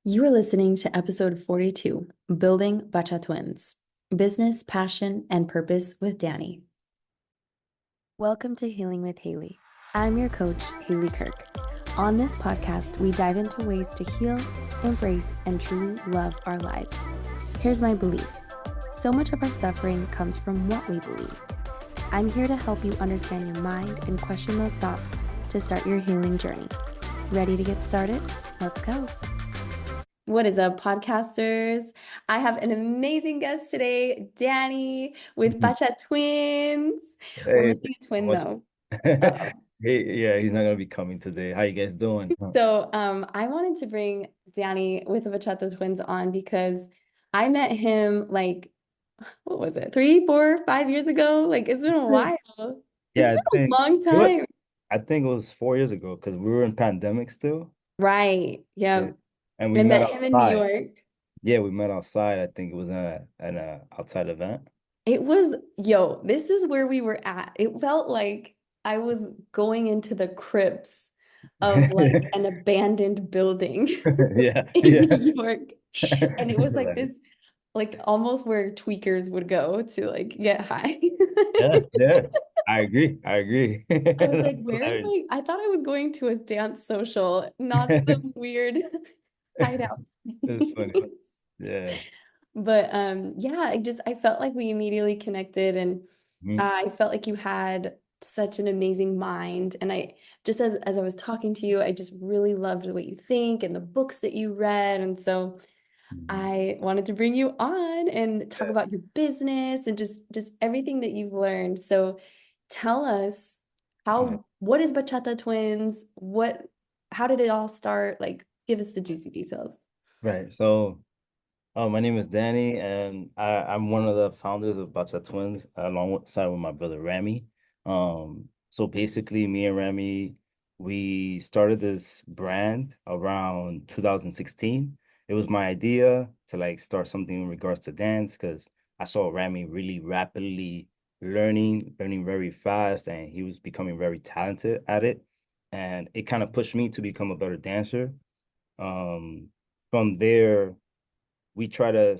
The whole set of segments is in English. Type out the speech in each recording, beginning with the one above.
You are listening to episode 42, Building Bachatwins, Business, Passion, and Purpose with Dani. Welcome to Healing with Haley. I'm your coach, Haley Kirk. On this podcast, we dive into ways to heal, embrace, and truly love our lives. Here's my belief. So much of our suffering comes from what we believe. I'm here to help you understand your mind and question those thoughts to start your healing journey. Ready to get started? Let's go. What is up, podcasters? I have an amazing guest today, Dani with Mhm. Bachatwins. We're Hey, missing a thanks so twin much. though. Uh-oh. Hey, yeah, he's not gonna be coming today. How you guys doing? I wanted to bring Dani with the Bachata Twins on because I met him like, what was it, 3, 4, 5 years ago? Like, it's been a while. It's Yeah, I been a think long what time. I think it was 4 years ago because we were in pandemic still. Right. Yeah, Yeah. and we I met met him in New outside. York. Yeah, we met outside. I think it was an outside event. It was, yo, this is where we were at. It felt like I was going into the crypts of like an abandoned building Yeah, in yeah. New York. And it was like Right. this, like almost where tweakers would go to like get high. Yeah, yeah. I agree. I agree. I was like, That's where am hilarious. I? I thought I was going to a dance social, not some weird hideout. It's funny. Yeah. But yeah, I felt like we immediately connected and Mhm. I felt like you had such an amazing mind. And I just as I was talking to you, I just really loved what you think and the books that you read. And so Mhm. I wanted to bring you on and talk Yeah. about your business and just everything that you've learned. So tell us Yeah. what is Bachata Twins? How did it all start? Like give us the juicy details. Right. So. My name is Danny, and I'm one of the founders of Bachatwins, alongside with my brother Rami. So basically, me and Rami, we started this brand around 2016. It was my idea to like start something in regards to dance because I saw Rami really rapidly learning very fast, and he was becoming very talented at it. And it kind of pushed me to become a better dancer. Um, from there we try to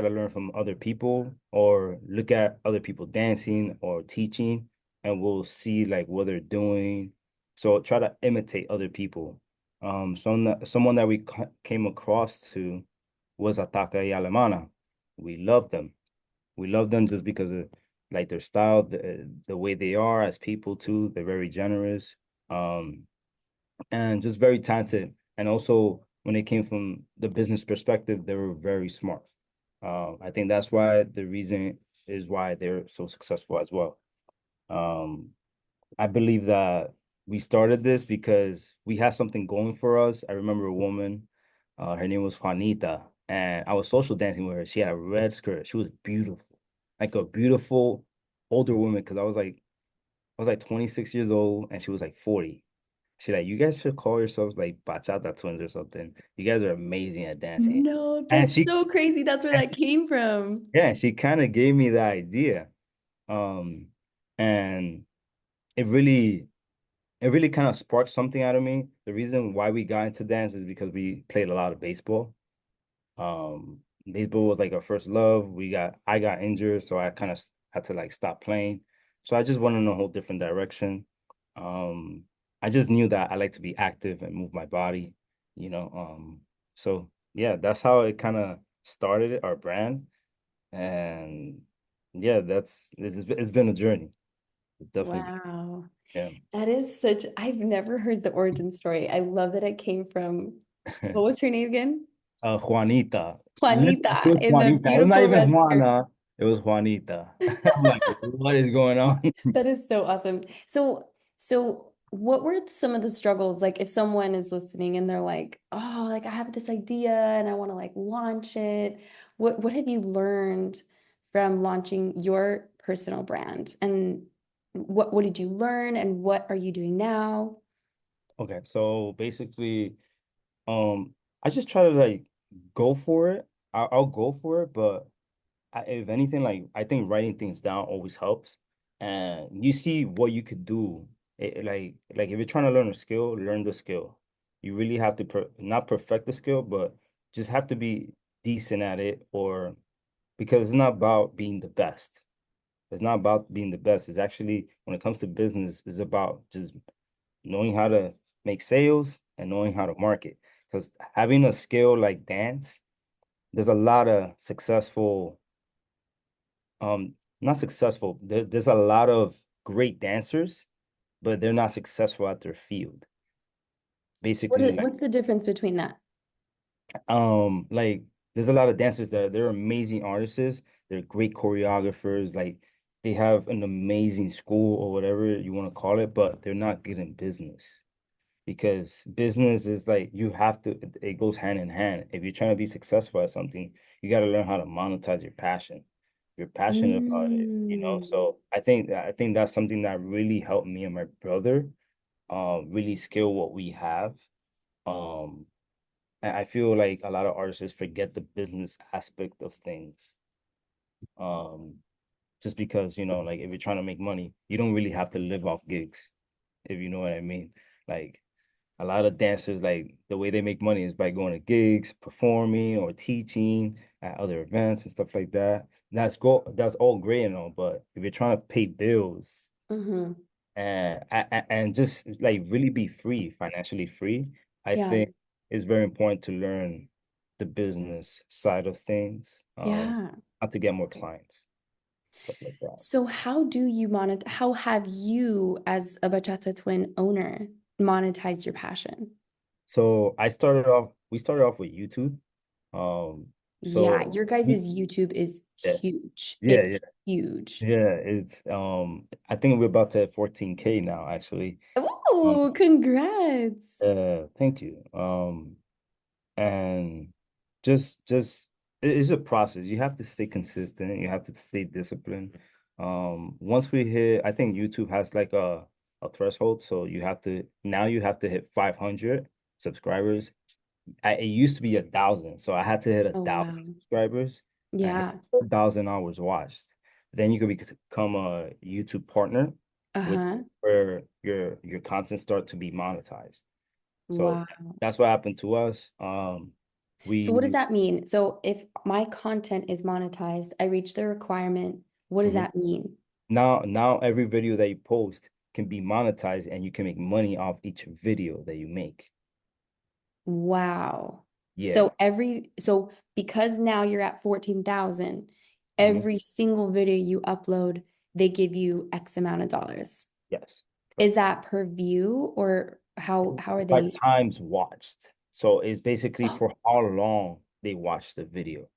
learn from other people or look at other people dancing or teaching, and we'll see like what they're doing. So try to imitate other people. Someone that we came across to was Ataka y Alemana. We love them. We love them just because of like their style, the way they are as people too. They're very generous. Um, and just very talented. And also, when it came from the business perspective, they were very smart. I think that's why the reason is why they're so successful as well. Um, I believe that we started this because we had something going for us. I remember a woman, her name was Juanita, and I was social dancing with her. She had a red skirt. She was beautiful, like a beautiful older woman. Because I was like 26 years old, and she was like 40. She like, you guys should call yourselves like Bachata Twins or something. You guys are amazing at dancing. No, And that's so crazy. That's where that she came from. yeah, she kind of gave me the idea. Um, and it really it really kind of sparked something out of me. The reason why we got into dance is because we played a lot of baseball. Baseball was like our first love. I got injured, so I kind of had to like stop playing. So I just went in a whole different direction. Um, I just knew that I like to be active and move my body, you know. So yeah, that's how it kind of started our brand. And yeah, it's been a journey. It definitely, Wow. yeah. I've never heard the origin story. I love that it came from, what was her name again? Juanita. Literally, it Juanita was in the Juanita. It was not beautiful even red skirt. Juana. It was Juanita. I'm like, what is going on? That is so awesome. So what were some of the struggles? Like if someone is listening and they're like, oh, like I have this idea and I want to like launch it. What have you learned from launching your personal brand? And what did you learn and what are you doing now? Okay, so basically, I just try to like go for it. I'll go for it, but if anything, like I think writing things down always helps. And you see what you could do. Like if you're trying to learn a skill, learn the skill. you really have to not perfect the skill, but just have to be decent at it, or because it's not about being the best. It's not about being the best. It's actually, when it comes to business, it's about just knowing how to make sales and knowing how to market. Because having a skill like dance, there's a lot of successful, not successful, there's a lot of great dancers, but they're not successful at their field. Basically, What's the difference between that? like there's a lot of dancers that they're amazing artists, they're great choreographers, like they have an amazing school or whatever you want to call it, but they're not good in business. Because business is like you have to, it goes hand in hand. If you're trying to be successful at something, you got to learn how to monetize your passion. If you're passionate about it, you know. Mm. So I think that's something that really helped me and my brother really scale what we have. Um and I feel like a lot of artists forget the business aspect of things. Um just because, like if you're trying to make money, you don't really have to live off gigs, if you know what I mean. Like a lot of dancers, like the way they make money is by going to gigs, performing or teaching at other events and stuff like that. That's all great and all, but if you're trying to pay bills Mm-hmm. and just like really be free, financially free, I Yeah. think it's very important to learn the business side of things, Yeah. not to get more clients, stuff like that. So how have you as a Bachata Twin owner monetized your passion? So we started off with YouTube. Yeah, So your guys' YouTube is yeah, huge. yeah, yeah. It's huge. Yeah, it's I think we're about to hit 14K now, actually. Um Oh, congrats. thank you. And just it's a process. You have to stay consistent, you have to stay disciplined. Once we hit, I think YouTube has like a threshold, so you have to hit 500 subscribers. It used to be 1,000, so I had to hit a Oh, thousand wow. subscribers and Yeah. 4,000 hours watched. Then you could become a YouTube partner, which Uh-huh. where your content start to be monetized. So Wow. that's what happened to us. So what does We that mean? So if my content is monetized, I reach the requirement. What does Mhm. that mean? Now every video that you post can be monetized, and you can make money off each video that you make. Wow. Yeah. So because now you're at 14,000, Mhm. every single video you upload, they give you X amount of dollars. Yes. Is Correct. that per view or how are By they? times watched. So it's basically Oh, for how long they watch the video.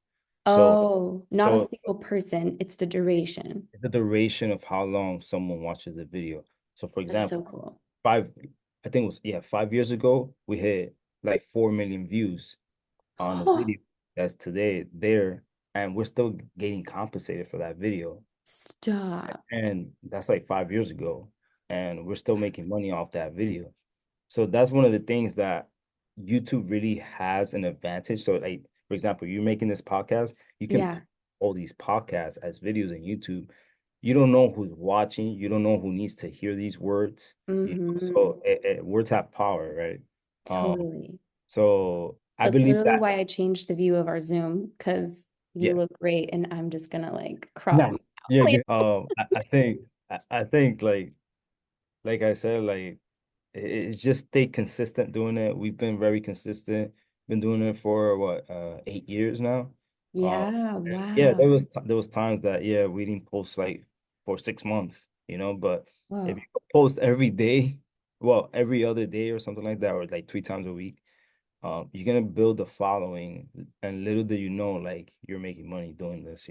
So oh, not a so single person, it's the duration. the duration of how long someone watches a video. So for That's so example, cool. five, I think it was, yeah, 5 years ago, we hit like 4 million views on the Oh, video that's today there, and we're still getting compensated for that video. stop. And that's like 5 years ago, and we're still making money off that video. So that's one of the things that YouTube really has an advantage. So, like, for example, you're making this podcast, you can put Yeah. all these podcasts as videos on YouTube. You don't know who's watching, you don't know who needs to hear these words. Mm-hmm. So words have power, right? Um, Totally. so I That's believe literally that, why I changed the view of our Zoom because you yeah. look great and I'm just gonna like crop Nah, me you're out. good. I think like I said, like it's just stay consistent doing it. We've been very consistent. Been doing it for what, 8 years now. Uh, Yeah, yeah, wow. there was times that, yeah, we didn't post like for 6 months, but if Whoa. you post every day, well, every other day or something like that, or like 3 times a week, you're gonna build a following, and little do you know, like you're making money doing this.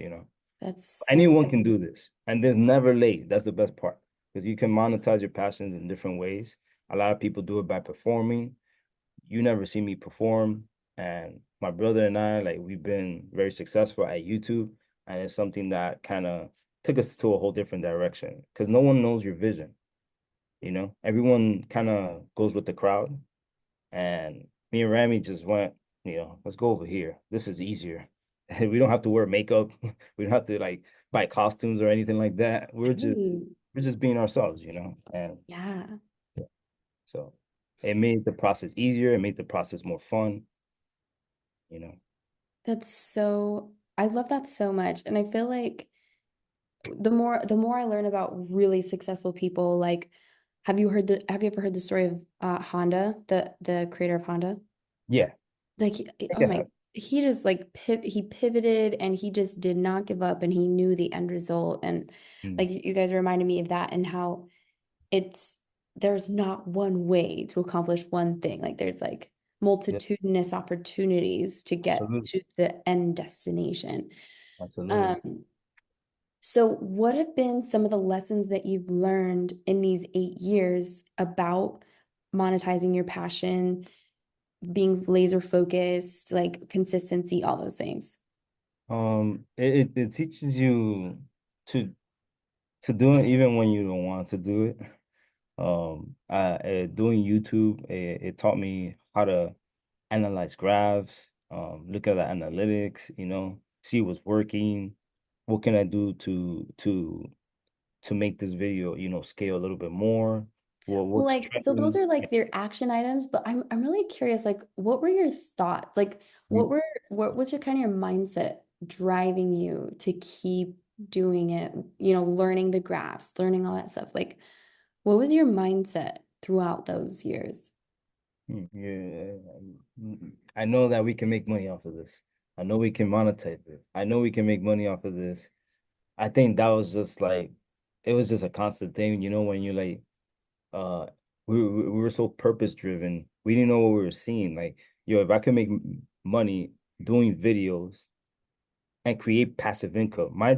That's so Anyone can do this, and there's never late. That's the best part, because you can monetize your passions in different ways. A lot of people do it by performing. You never see me perform, and my brother and I, like, we've been very successful at YouTube, and it's something that kind of took us to a whole different direction, because no one knows your vision. Everyone kind of goes with the crowd, and me and Rami just went, let's go over here. This is easier. We don't have to wear makeup. We don't have to like buy costumes or anything like that. We're just hey. we're just being ourselves, and Yeah. yeah, so. it made the process easier. It made the process more fun, you know. That's so, I love that so much. And I feel like the more I learn about really successful people, like have you ever heard the story of Honda, the creator of Honda? Yeah, Like I think oh I my, have. he just like he pivoted and he just did not give up and he knew the end result. And Mm, like you guys reminded me of that and how it's there's not one way to accomplish one thing. Like there's like yeah, multitudinous opportunities to get absolutely, to the end destination. absolutely. Um, so what have been some of the lessons that you've learned in these 8 years about monetizing your passion, being laser focused, like consistency, all those things? It teaches you to do it even when you don't want to do it. Doing YouTube, it taught me how to analyze graphs, look at the analytics, see what's working, what can I do to make this video, scale a little bit more, Well, what's like, so those trending. are like their action items, but I'm really curious, like, what were your thoughts? Like, Mm, what was your kind of your mindset driving you to keep doing it, learning the graphs, learning all that stuff? Like, what was your mindset throughout those years? Yeah, I know that we can make money off of this. I know we can monetize this. I know we can make money off of this. I think that was just like, it was just a constant thing, when you like, uh, we were so purpose driven. We didn't know what we were seeing. Like, yo, if I could make money doing videos and create passive income, my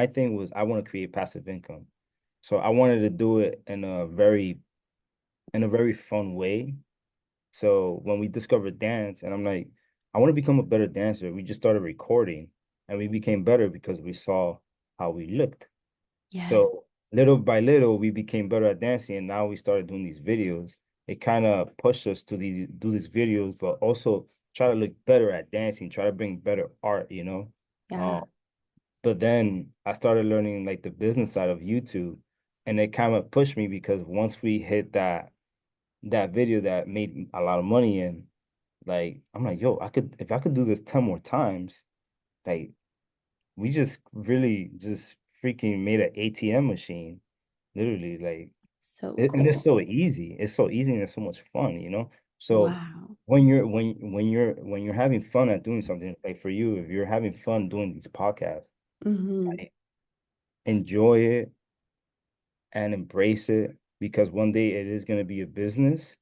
thing was I want to create passive income. So I wanted to do it in a very fun way. So when we discovered dance, and I'm like, I want to become a better dancer, we just started recording and we became better because we saw how we looked. Yes. So little by little, we became better at dancing, and now we started doing these videos. It kind of pushed us to do these videos, but also try to look better at dancing, try to bring better art. Uh, Yeah. but then I started learning like the business side of YouTube, and it kind of pushed me because once we hit that video that made a lot of money, and like I'm like, yo, I could if I could do this 10 more times, like we just really just freaking made an ATM machine, literally. Like So and it's cool. so easy. It's so easy and it's so much fun. So Wow. when you're having fun at doing something, like for you, if you're having fun doing these podcasts, Hmm. like, enjoy it and embrace it because one day it is going to be a business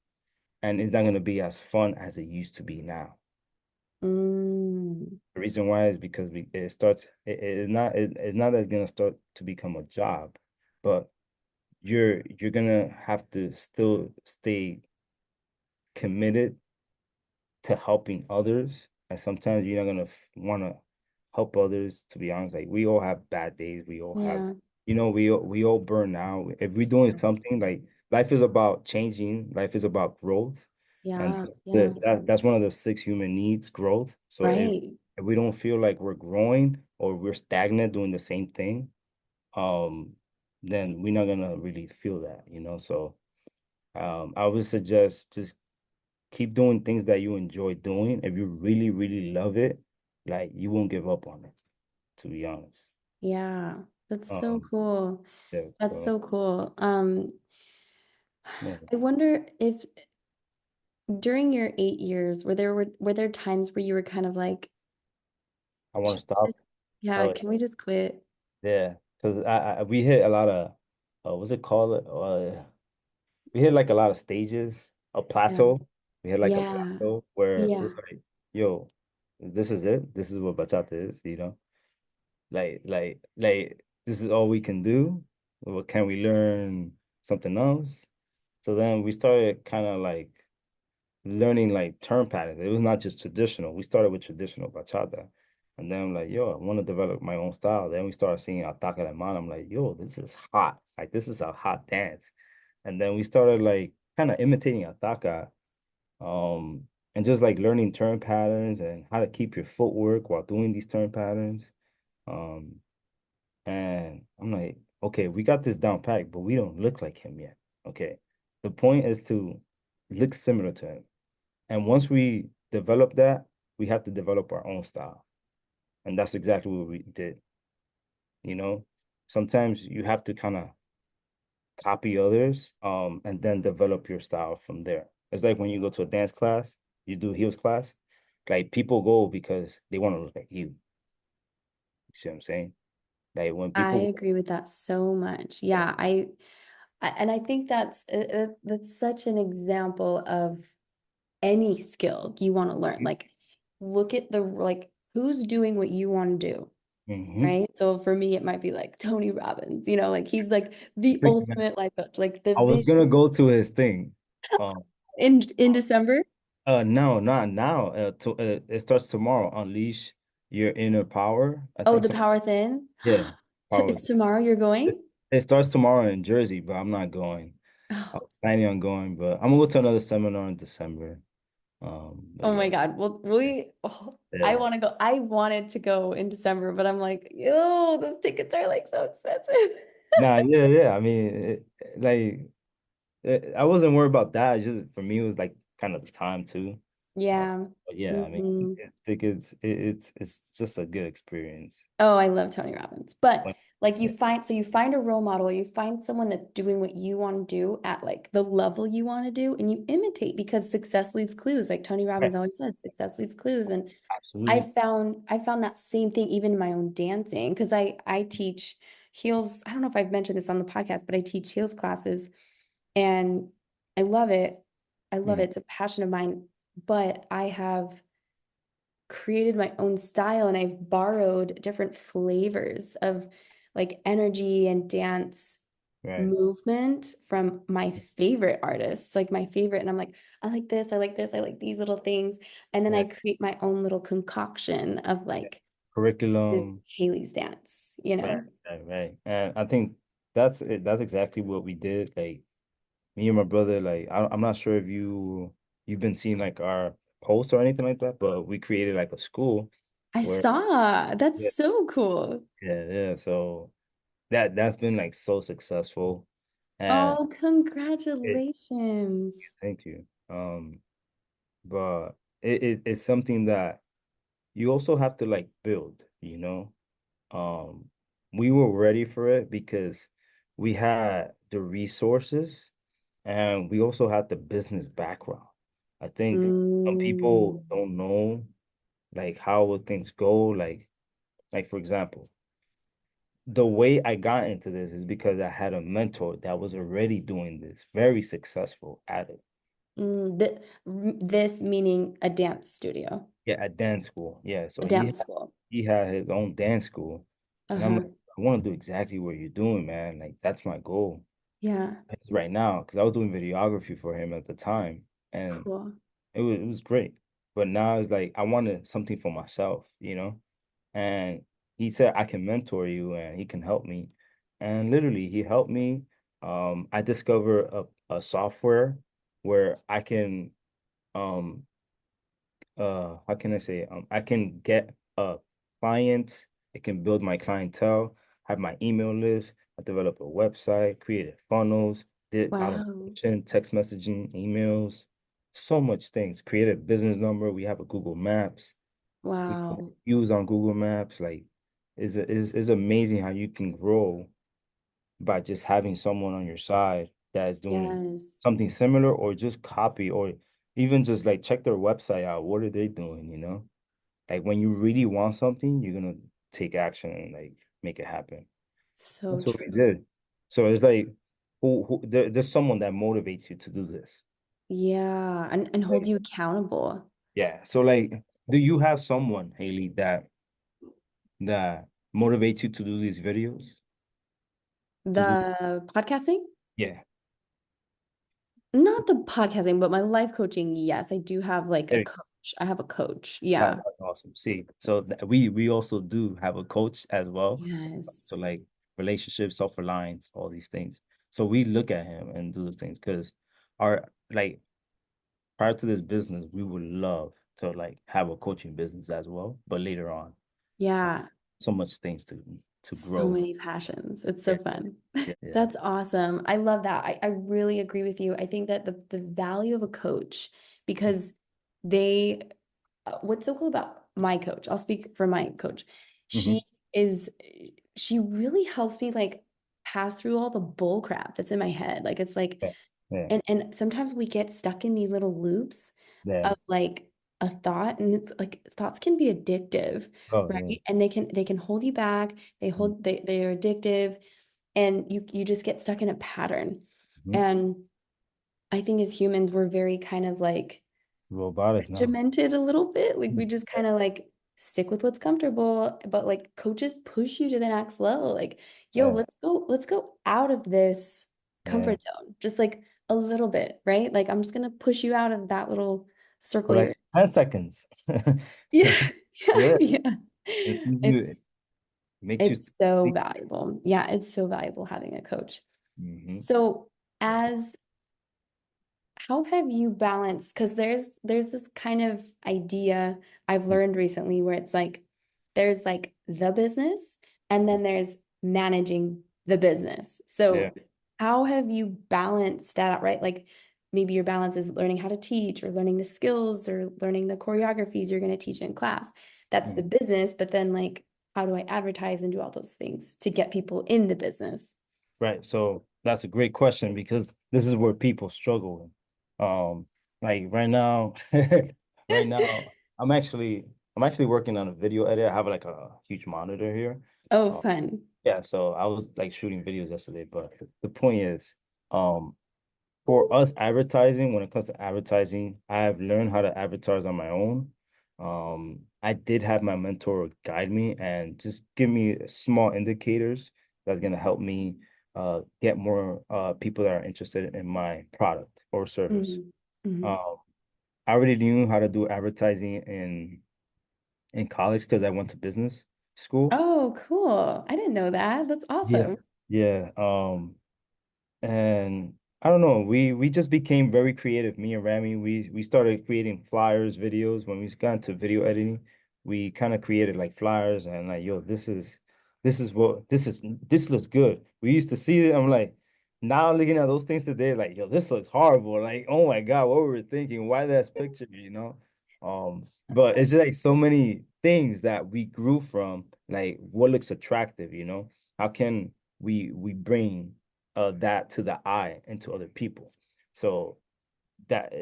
and it's not going to be as fun as it used to be now. Mm. The reason why is because it's not that it's gonna start to become a job, but you're gonna have to still stay committed to helping others. And sometimes you're not gonna want to help others, to be honest. Like we all have bad days. We all have, Yeah. we all burn out. If we're doing something, like life is about changing, life is about growth. And Yeah. Yeah. that's one of the six human needs, growth. So Right. if we don't feel like we're growing or we're stagnant doing the same thing, um, then we're not gonna really feel that. So I would suggest just keep doing things that you enjoy doing. If you really, really love it, like you won't give up on it, to be honest. Yeah. That's so Um, cool. yeah, That's so so cool. yeah, I wonder if during your 8 years, were there times where you were kind of like, I want to "Should we stop. just, yeah, Oh can we just quit?" yeah, because we hit a lot of what's it called? We hit like a lot of stages, a Yeah. plateau. We hit like a Yeah. plateau where we're Yeah. like, yo, this is it. This is what bachata is. Like this is all we can do. Well, can we learn something else? So then we started kind of like learning like term patterns. It was not just traditional. We started with traditional bachata. And then I'm like, yo, I want to develop my own style. Then we started singing Ataca de Man. I'm like, yo, this is hot. Like this is a hot dance. And then we started like kind of imitating Ataca, and just like learning turn patterns and how to keep your footwork while doing these turn patterns. Um, and I'm like, okay, we got this down pat, but we don't look like him yet. Okay. The point is to look similar to him. And once we develop that, we have to develop our own style. And that's exactly what we did, you know? Sometimes you have to kind of copy others, and then develop your style from there. It's like when you go to a dance class, you do heels class, like people go because they want to look like you. You see what I'm saying? Like when I people, agree with that so much. yeah, Yeah, and I think that's such an example of any skill you want to learn. Like, look at the like who's doing what you want to do, mm-hmm. right? So for me, it might be like Tony Robbins, like he's like the ultimate life coach, like the I was vision gonna go to his thing. in December. No, not now. It starts tomorrow. Unleash your inner power. I Oh, think the so. Power Thin. Yeah, power. It's tomorrow you're It, going? it starts tomorrow in Jersey, but I'm not going. I Oh, was planning on going, but I'm gonna go to another seminar in December. But oh yeah, my God. Well, I yeah. want to go. I wanted to go in December, but I'm like, yo, those tickets are like so expensive. Nah, yeah, yeah. I mean, I wasn't worried about that. It's just for me, it was like kind of the time too. Uh, Yeah. but yeah, I mean, Mhm. I think it's just a good experience. Oh, I love Tony Robbins. But When- like yeah, you find a role model, you find someone that's doing what you want to do at like the level you want to do, and you imitate because success leaves clues. Like Tony right, Robbins always says, success leaves clues. And absolutely. I found that same thing even in my own dancing because I teach heels. I don't know if I've mentioned this on the podcast, but I teach heels classes and I love it. I love Mm, it. It's a passion of mine, but I have created my own style and I've borrowed different flavors of like energy and dance right. movement from my favorite artists, like my favorite. And I'm like, I like this, I like this, I like these little things. And then I Right. create my own little concoction of Yeah. like, this Curriculum. Haley's dance, you Right, know? right, right. And I think that's it. That's exactly what we did. Like me and my brother, like I'm not sure if you've been seeing like our posts or anything like that, but we created like a school I where saw. yeah, That's so cool. yeah, yeah. So that's been like so successful. And Oh, it congratulations. thank you. But it's something that you also have to like build, you know? Um, we were ready for it because we had the resources and we also had the business background. I think some Mm, people don't know like how would things go. Like for example, the way I got into this is because I had a mentor that was already doing this, very successful at it. this meaning a dance studio, Yeah, at dance school. Yeah, so a dance school. he had his own dance school, and I'm Uh-huh. like, I want to do exactly what you're doing, man. Like that's my goal. Yeah. It's right now because I was doing videography for him at the time, and Cool. it was great. But now it's like I wanted something for myself, you know. And he said I can mentor you, and he can help me. And literally, he helped me. I discovered a software where I can um how can I say I can get a client, it can build my clientele, have my email list, I develop a website, created funnels, did Wow. automation, text messaging, emails, so much things. Created a business number, we have a Google Maps, we can Wow. use on Google Maps. Like it's amazing how you can grow by just having someone on your side that is doing Yes. something similar or just copy or even just like check their website out. What are they doing, you know? Like when you really want something, you're gonna take action and like make it happen. So That's what we true. did. So it's like there's someone that motivates you to do this. Yeah. And hold Like, you accountable. yeah. So like, do you have someone, Haley, that motivates you to do these videos? To do The podcasting? yeah. Not the podcasting, but my life coaching. Yes, I do have like a There coach. I have a coach. That, Yeah. that's awesome. See, so we also do have a coach as well. So Yes. like relationships, self-reliance, all these things. So we look at him and do those things because our like prior to this business, we would love to like have a coaching business as well, but later on, uh, Yeah. so much things to do. to So grow. many passions. It's so Yeah, fun. yeah. That's awesome. I love that. I really agree with you. I think that the value of a coach, because they, what's so cool about my coach, I'll speak for my coach. Mm-hmm. She is, she really helps me like pass through all the bull crap that's in my head. Like it's like, Yeah, yeah, and sometimes we get stuck in these little loops yeah. of like a thought, and it's like thoughts can be addictive, Oh, yeah. right? And they can hold you back. They're addictive, and you just get stuck in a pattern. Mm-hmm. And I think as humans, we're very kind of like Robotic now. regimented a little bit. Like we just Yeah, kind of like stick with what's comfortable, but like coaches push you to the next level. Like, yo, yeah, let's go out of this yeah. comfort zone. Just like a little bit, right? Like I'm just gonna push you out of that little circle For you're like in. 10 seconds. Yeah, yeah, Yeah. yeah. It gives you, it It's makes you it's so think. valuable. Yeah, it's so valuable having a coach. Hmm. So as how have you balanced? Because there's this kind of idea I've learned recently where it's like there's like the business and then there's managing the business. Yeah. So how have you balanced that out, right? Like maybe your balance is learning how to teach or learning the skills or learning the choreographies you're going to teach in class. That's the Mhm. business, but then like how do I advertise and do all those things to get people in the business? Right. So that's a great question because this is where people struggle. Like right now, right now, I'm actually working on a video edit. I have like a huge monitor here. Oh, Uh, fun. yeah, so I was like shooting videos yesterday, but the point is, um, for us advertising, when it comes to advertising, I have learned how to advertise on my own. I did have my mentor guide me and just give me small indicators that's gonna help me get more people that are interested in my product or service. Mhm. Mhm. Um, I already knew how to do advertising in college because I went to business school. Oh, cool. I didn't know that. That's Yeah. awesome. Yeah. And I don't know, we just became very creative. Me and Rami, we started creating flyers, videos. When we got into video editing, we kind of created like flyers and like, yo, this looks good. We used to see it. I'm like, now looking at those things today, like, yo, this looks horrible. Like, oh my God, what were we thinking? Why that picture, you know? But it's just like so many things that we grew from, like what looks attractive, you know? How can we bring that to the eye and to other people. So that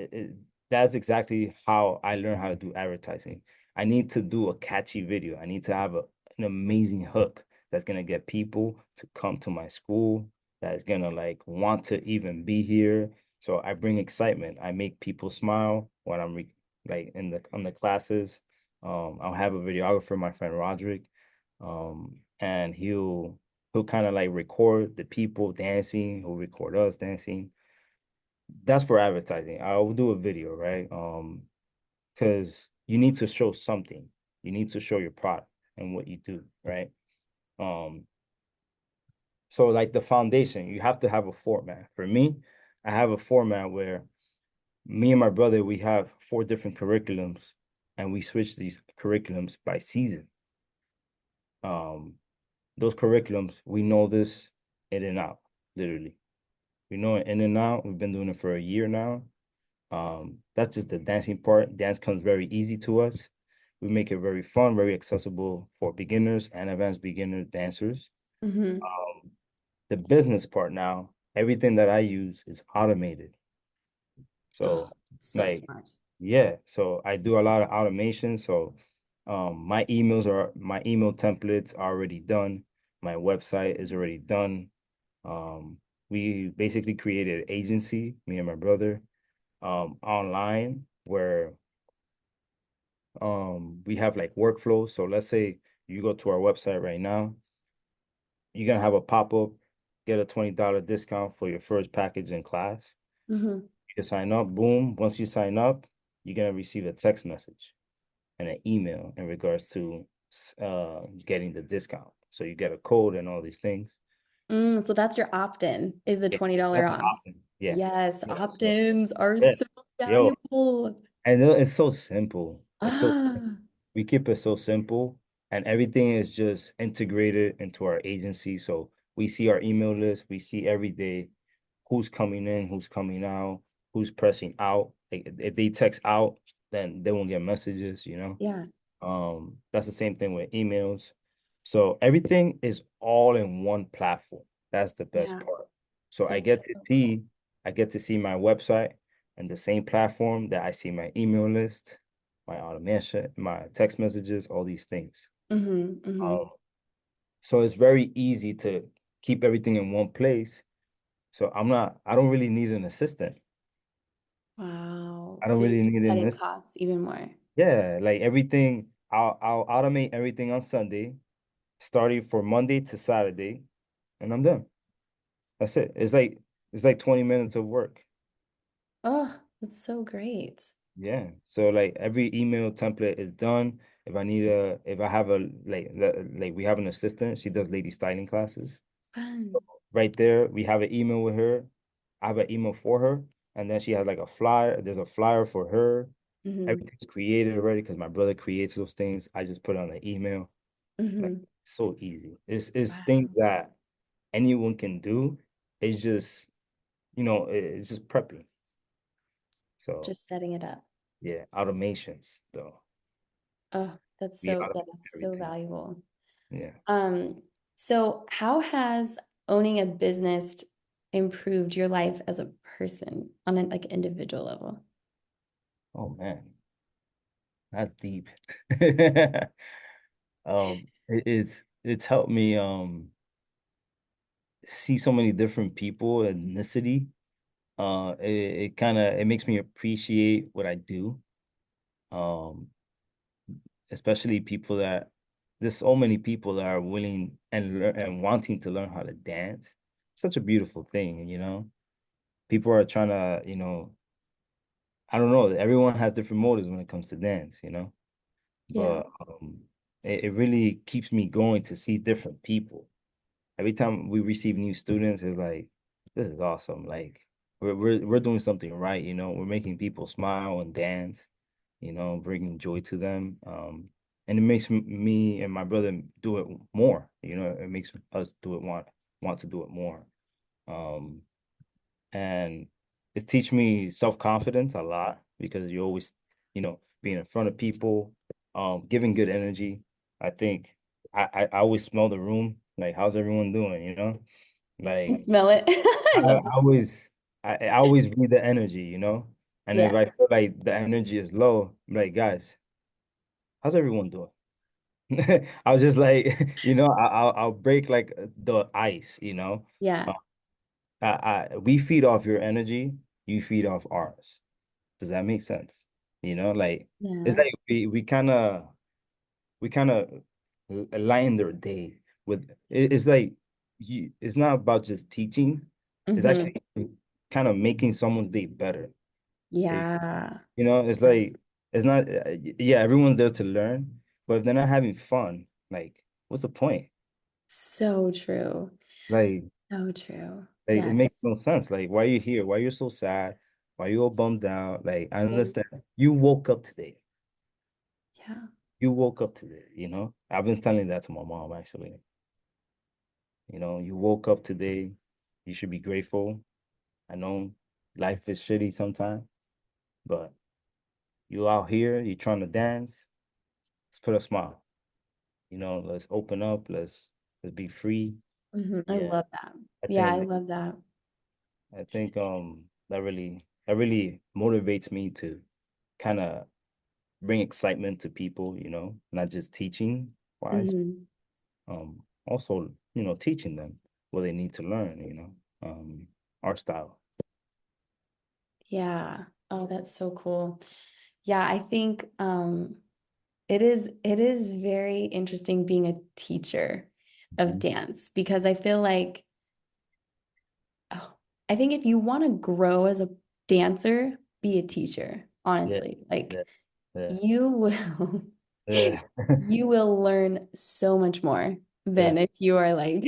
that's exactly how I learned how to do advertising. I need to do a catchy video. I need to have an amazing hook that's gonna get people to come to my school, that is gonna like want to even be here. So I bring excitement. I make people smile when like in the on the classes. I'll have a videographer, my friend Roderick, and he'll kind of like record the people dancing, he'll record us dancing. That's for advertising. I'll do a video, right? Because you need to show something. You need to show your product and what you do, right? Um, so like the foundation, you have to have a format. For me, I have a format where me and my brother, we have four different curriculums and we switch these curriculums by season. Um, those curriculums, we know this in and out, literally. We know it in and out. We've been doing it for a year now. That's just the dancing part. Dance comes very easy to us. We make it very fun, very accessible for beginners and advanced beginner dancers. Hmm. Um, the business part now, everything that I use is automated. Oh, So, so like, smart. yeah, so I do a lot of automation. So, my email templates are already done. My website is already done. Um, we basically created an agency, me and my brother, online where we have like workflows. So let's say you go to our website right now, you're gonna have a pop-up, get a $20 discount for your first package in class. Hmm. You can sign up, boom. Once you sign up, you're gonna receive a text message and an email in regards to getting the discount. So you get a code and all these things. So that's your opt-in is the Yeah, $20 that's an off. option. Yeah. Yes, Yeah. So opt-ins are yeah. so Yo, valuable. and it's so simple. It's so Ah, we keep it so simple. and everything is just integrated into our agency. So we see our email list, we see every day who's coming in, who's coming out, who's pressing out. Like if they text out, then they won't get messages, you know. Yeah. That's the same thing with emails. So everything is all in one platform. That's the best Yeah. part. So That's so cool. I get to see my website and the same platform that I see my email list, my automation, my text messages, all these things. Mm-hmm. Mm-hmm. Um, so it's very easy to keep everything in one place. So I don't really need an assistant. Wow. I don't So you're really just need cutting this. costs even more. Yeah, like everything, I'll automate everything on Sunday, starting for Monday to Saturday, and I'm done. That's it. It's like 20 minutes of work. Oh, that's so great. Yeah. So like every email template is done. If I have a like we have an assistant, she does lady styling classes. Fun. Right there, we have an email with her. I have an email for her, and then she has like a flyer. There's a flyer for her. Mm-hmm. Everything's created already because my brother creates those things. I just put it on the email. Like Mm-hmm. so easy. It's things Wow. that anyone can do. It's just, it's just prepping. So Just setting it up. yeah, automations though. Oh, that's We so, yeah, automate that's so everything. valuable. Yeah. Um, so how has owning a business improved your life as a person on an like individual level? Oh man, that's deep. It's helped me see so many different people, ethnicity. It kind of it makes me appreciate what I do. Um, Especially people that there's so many people that are willing and wanting to learn how to dance. Such a beautiful thing, you know. People are trying to, I don't know, everyone has different motives when it comes to dance, you know. Yeah. But it really keeps me going to see different people. Every time we receive new students, it's like, this is awesome. Like we're doing something right, you know. We're making people smile and dance, bringing joy to them. And it makes me and my brother do it more. It makes us do it want to do it more. Um, and it's teach me self-confidence a lot because you always, being in front of people, giving good energy. I think I always smell the room. Like, how's everyone doing? I Like smell it. I I, love I it. always I always read the energy, and if Yeah. I feel like the energy is low, I'm like, guys, how's everyone doing? I was just like, I'll break like the ice, Yeah. Uh, we feed off your energy, you feed off ours. Does that make sense? Like it's Yeah. like we kind of lighten their day with it's like it's not about just teaching, it's Mm-hmm. actually kind of making someone's day better. Like, Yeah. it's Yeah. like it's not yeah, everyone's there to learn, but if they're not having fun, like what's the point? So true. Like So true. it Yes. makes no sense. Like, why are you here? Why you're so sad? Why you all bummed out? Like, I Thank- understand. You woke up today. Yeah. You woke up today. I've been telling that to my mom actually. You woke up today. You should be grateful. I know life is shitty sometimes, but you out here, you trying to dance. Let's put a smile. Let's open up. Let's be free. I Yeah, love that. I Yeah, I think love that. I think that really motivates me to kind of bring excitement to people, not just teaching wise, hmm also, teaching them what they need to learn, our style. Yeah. Oh, that's so cool. Yeah, I think it is very interesting being a teacher of Mhm. dance because I feel like oh, I think if you want to grow as a dancer, be a teacher, Yeah, honestly. Like yeah, yeah, you will yeah, you will learn so much more yeah, than if you are like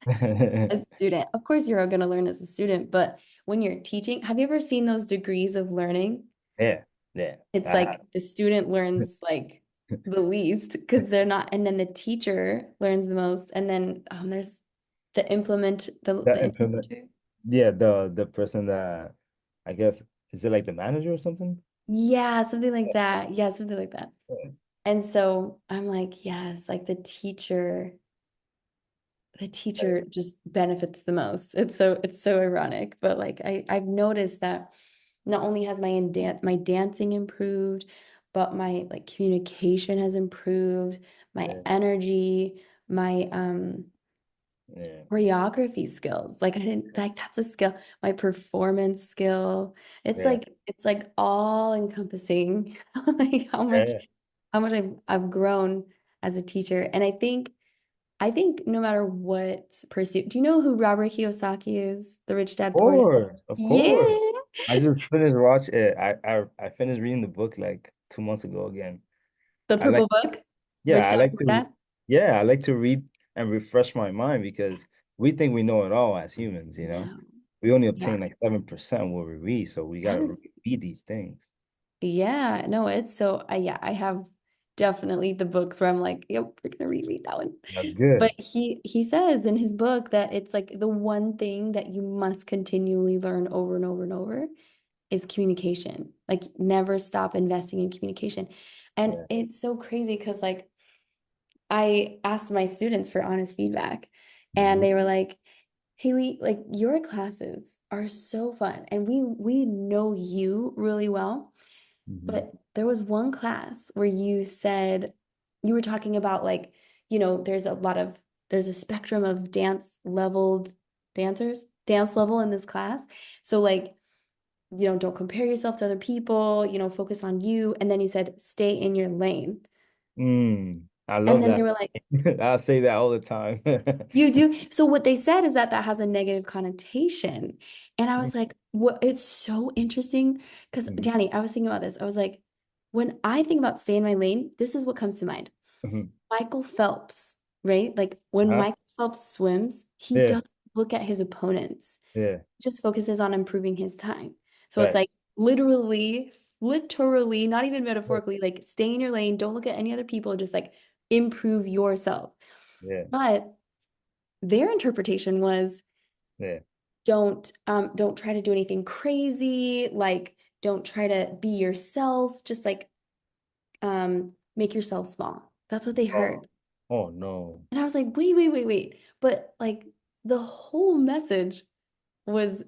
a student. Of course, you're going to learn as a student, but when you're teaching, have you ever seen those degrees of learning? yeah, yeah. It's like the student learns like the least because they're not, and then the teacher learns the most, and then there's the That implement, implementer. yeah, the person that I guess is it like the manager or something? Yeah, something like that. Yeah, something like that. Yeah. And so I'm like, yes, like the teacher just benefits the most. It's so ironic, but like I've noticed that not only has my dancing improved, but my like communication has improved, my Yeah, energy, my yeah, choreography skills. Like I didn't like that's a skill, my performance skill. yeah, It's like all encompassing like yeah. how much I've grown as a teacher. And I think no matter what pursuit, do you know who Robert Kiyosaki is? The Rich Dad Poor Dad? Of Yeah. course. I just finished watch it. I finished reading the book like 2 months ago again. The I like Purple Book, Yeah, Rich Dad Poor Dad. I like to read and refresh my mind because we think we know it all as humans, you know. No. We only Yeah. obtain like 7% what we read, so we gotta Yes. read these things. Yeah. No, it's so yeah, I have definitely the books where I'm like, yep, we're gonna reread that one. That's But good. he says in his book that it's like the one thing that you must continually learn over and over and over is communication. Like never stop investing in communication. And Yeah. it's so crazy because like I asked my students for honest feedback and Hmm. they were like, Haley, like your classes are so fun and we know you really well. Hmm. But there was one class where you said you were talking about like, there's a spectrum of dance level in this class. So like, don't compare yourself to other people, focus on you. And then you said, stay in your lane. I And love then they that. were like, I say that all the time. you do. So what they said is that that has a negative connotation. And I was like, what? It's so interesting because Mhm. Danny, I was thinking about this. I was like, when I think about stay in my lane, this is what comes to mind. Mhm. Michael Phelps, right? Like when Uh-huh. Michael Phelps swims, he Yeah, doesn't look at his opponents. yeah, He just focuses on improving his time. So it's right. like literally, not even metaphorically, like stay in your lane, don't look at any other people, just like improve yourself. Yeah, But their interpretation was yeah, don't try to do anything crazy, like don't try to be yourself, just like make yourself small. That's what they oh, heard. oh no. And I was like, wait. But like the whole message was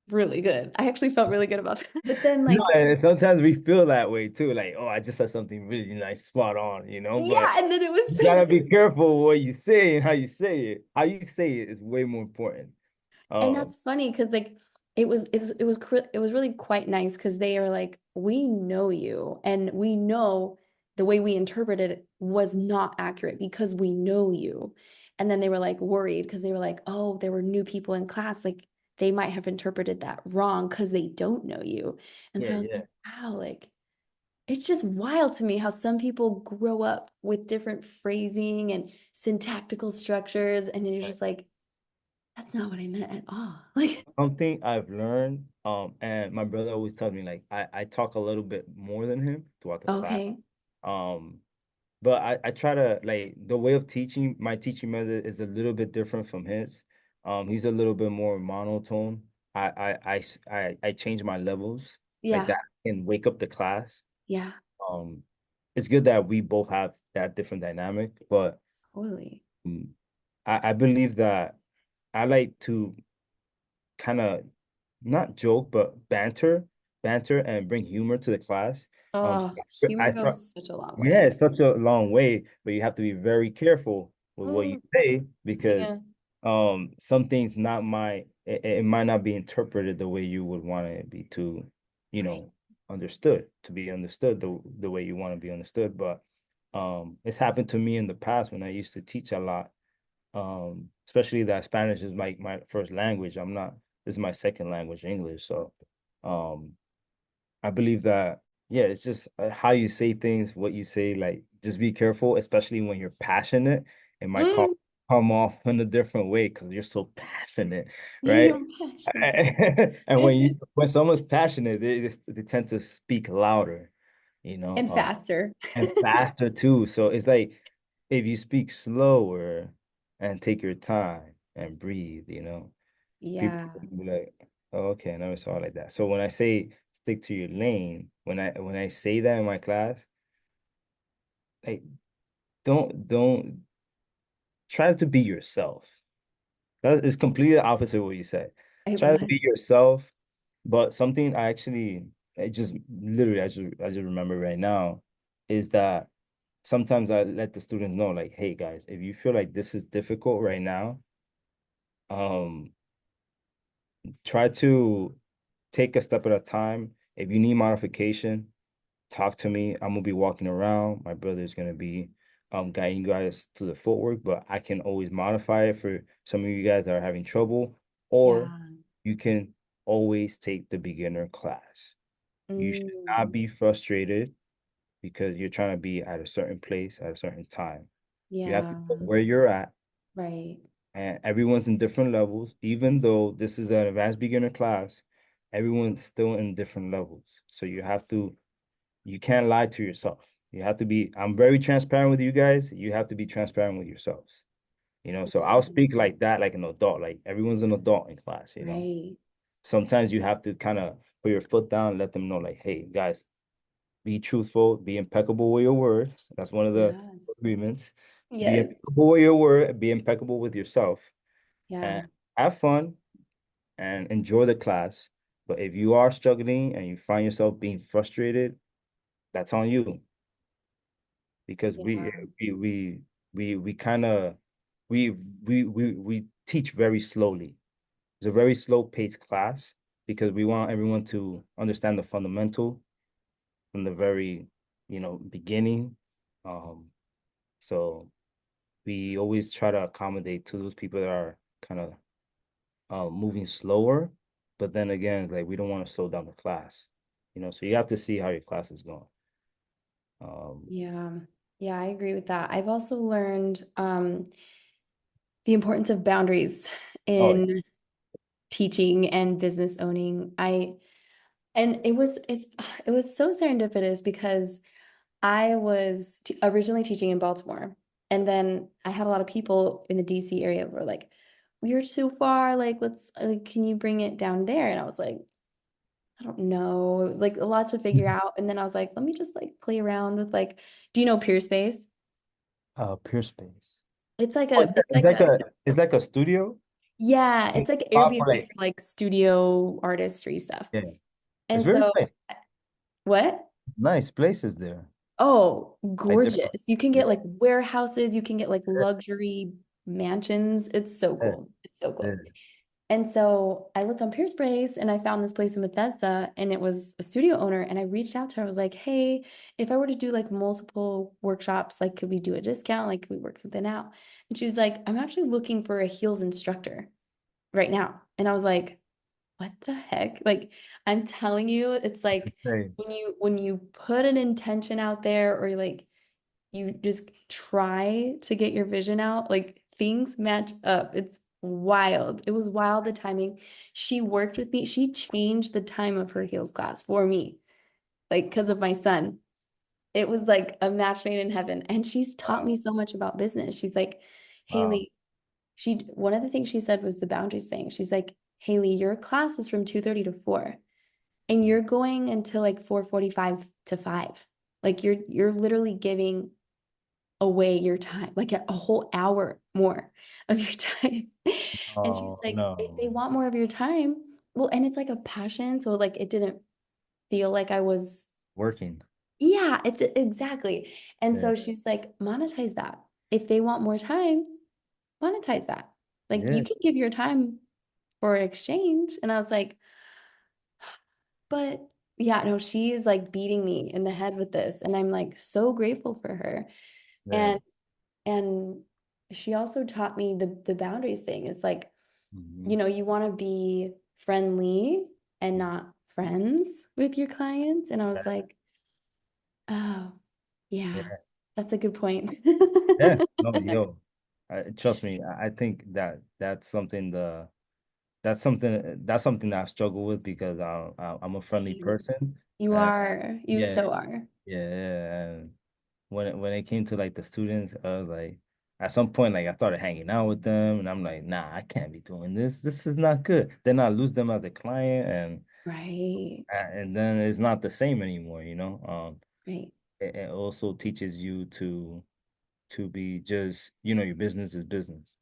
really good. I actually felt really good about that. But then No, like, and sometimes we feel that way too. Like, oh, I just said something really nice, spot on, but yeah, and then it was you gotta be careful what you say and how you say it. How you say it is way more important. and Um, that's funny because like it was really quite nice because they are like, we know you and we know the way we interpreted it was not accurate because we know you. And then they were like worried because they were like, oh, there were new people in class, like they might have interpreted that wrong because they don't know you. And yeah, so I was yeah. like, wow, like it's just wild to me how some people grow up with different phrasing and syntactical structures, and you're just like, that's not what I meant at all. Like, Something I've learned, and my brother always tells me like I talk a little bit more than him throughout the class. okay, Um, but I try to like the way of teaching, my teaching method is a little bit different from his. He's a little bit more monotone. I change my levels like yeah, that and wake up the class. yeah, Um, it's good that we both have that different dynamic, but totally. um, I believe that I like to kind of not joke, but banter and bring humor to the class. So Oh, I humor thought, goes such a long yeah, way. it's such a long way, but you have to be very careful with what you Mm, say because yeah, some things not it might not be interpreted the way you would want it be you right. know, to be understood the way you want to be understood. But it's happened to me in the past when I used to teach a lot, especially that Spanish is my first language. This is my second language, English. So um I believe that yeah, it's just how you say things, what you say, like just be careful, especially when you're passionate. It might Mm, come off in a different way because you're so passionate, right? you're passionate. And when someone's passionate, they tend to speak louder, you know, And faster. and faster too. So it's like if you speak slower and take your time and breathe, people Yeah. will be like, oh, okay, I never saw it like that. So when I say stick to your lane, when I say that in my class, like don't try to be yourself. That is completely the opposite of what you said. It Try to was. be yourself, but something I just literally I just remember right now is that sometimes I let the students know, like, hey guys, if you feel like this is difficult right now, um, try to take a step at a time. If you need modification, talk to me. I'm gonna be walking around. My brother's gonna be guiding you guys to the footwork, but I can always modify it for some of you guys that are having trouble, or Yeah. you can always take the beginner class. You should not Mm, be frustrated because you're trying to be at a certain place at a certain time. You have to yeah. know where you're at, Right. and everyone's in different levels. Even though this is an advanced beginner class, everyone's still in different levels. So you can't lie to yourself. You have to be, I'm very transparent with you guys. You have to be transparent with yourselves. So I'll Yeah. speak like that, like an adult, like everyone's an adult in class. Right. Sometimes you have to kind of put your foot down, let them know, like, hey, guys, be truthful, be impeccable with your words. That's one of the Yes. agreements. Be Yes. impeccable with your word, be impeccable with yourself, and Yeah. have fun and enjoy the class. But if you are struggling and you find yourself being frustrated, that's on you because we Yeah. we we we kind of we we teach very slowly. It's a very slow paced class because we want everyone to understand the fundamental from the very beginning. Um, so we always try to accommodate to those people that are kind of moving slower, but then again, like we don't want to slow down the class, so you have to see how your class is going. Um, Yeah. Yeah, I agree with that. I've also learned the importance of boundaries oh yeah. in teaching and business owning. And it was so serendipitous because I was t originally teaching in Baltimore, and then I had a lot of people in the DC area who were like, "We're too far. Like, let's like, can you bring it down there?" And I was like, I don't know, it was, like a lot to figure out. And then I was like, let me just like play around with like, do you know Peerspace? Peer space. Oh, It's it's like like a a studio. yeah, it's like For Airbnb like for like studio artistry stuff. yeah, it's And very so nice. what? Nice places there. Oh, Like different. gorgeous. You can Yeah, get like warehouses, you can get like luxury mansions. It's so yeah, cool. It's so yeah. cool. And so I looked on Peerspace and I found this place in Bethesda and it was a studio owner. And I reached out to her. I was like, hey, if I were to do like multiple workshops, like could we do a discount? Like could we work something out? And she was like, I'm actually looking for a heels instructor right now. And I was like, what the heck? Like I'm telling you, it's like Hey, when you put an intention out there or like you just try to get your vision out, like things match up. It's wild. It was wild the timing. She worked with me. She changed the time of her heels class for me, like because of my son. It was like a match made in heaven. And she's taught wow, me so much about business. She's like, wow. Haley, one of the things she said was the boundaries thing. She's like, Haley, your class is from 2:30 to 4, and you're going until like 4:45 to 5. Like you're literally giving away your time, like a whole hour more of your time. And she's Oh like, if no, they want more of your time, well, and it's like a passion. So like it didn't feel like I was, working. yeah, it's exactly. And Yeah, so she's like, monetize that. If they want more time, monetize that. Like yeah, you can give your time for exchange. And I was like, but yeah, no, she's like beating me in the head with this. And I'm like so grateful for her. yeah. And And she also taught me the boundaries thing. It's like, Mhm. you know, you want to be friendly and not friends with your clients. And I was like, oh, Yeah, yeah, that's a good point. yeah. No, yo, trust me. I think that's something that I struggle with because I'm a friendly Same. person. You Uh, are, you yeah, so are. Yeah, and when it came to like the students, I was like, at some point, like I started hanging out with them, and I'm like, nah, I can't be doing this. This is not good. Then I lose them as a client, Right. and then it's not the same anymore, Right. it also teaches you to be just, your business is business,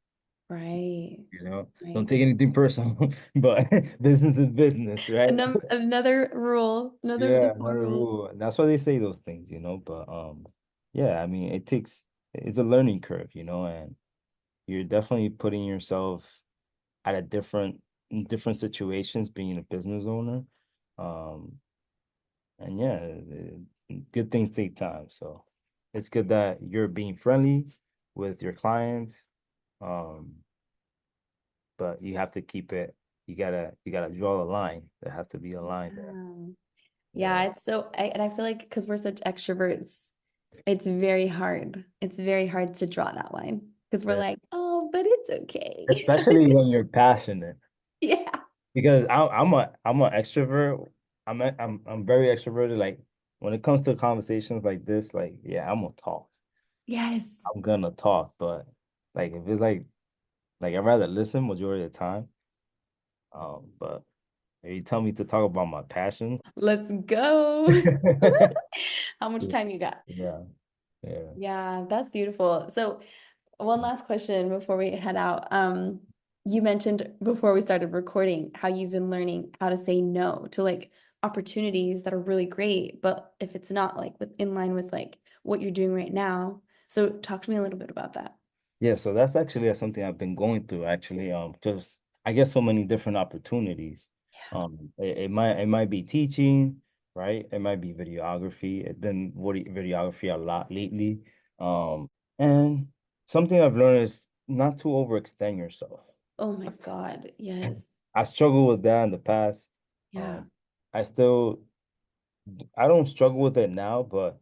Right. Don't Right. take anything personal, but business is business, right? Another rule, another of the Yeah, four another rules. rule. That's why they say those things, but yeah, I mean, it's a learning curve, and you're definitely putting yourself at a in different situations being a business owner. Um, and yeah, good things take time. So it's good that you're being friendly with your clients. Um, but you have to keep it, you gotta draw the line. There have to be a line there. Yeah. Yeah, Yeah. it's so, and I feel like because we're such extroverts, it's very hard. It's very hard to draw that line because we're Yeah. like, oh, but it's okay. Especially when you're passionate. Yeah. Because I'm an extrovert. I'm very extroverted. Like when it comes to conversations like this, like yeah, I'm gonna talk. Yes. I'm gonna talk, but like if it's like I'd rather listen majority of the time. But if you tell me to talk about my passion, Let's go. yeah, How much time you got? yeah, yeah. Yeah, that's beautiful. So, one last question before we head out. You mentioned before we started recording how you've been learning how to say no to like opportunities that are really great, but if it's not like in line with like what you're doing right now. So, talk to me a little bit about that. Yeah, so that's actually something I've been going through actually. Just I get so many different opportunities. Yeah. It might be teaching, right? It might be videography. It's been videography a lot lately. And something I've learned is not to overextend yourself. Oh my God. Yes. I struggled with that in the past. Yeah. Um, I still I don't struggle with it now, but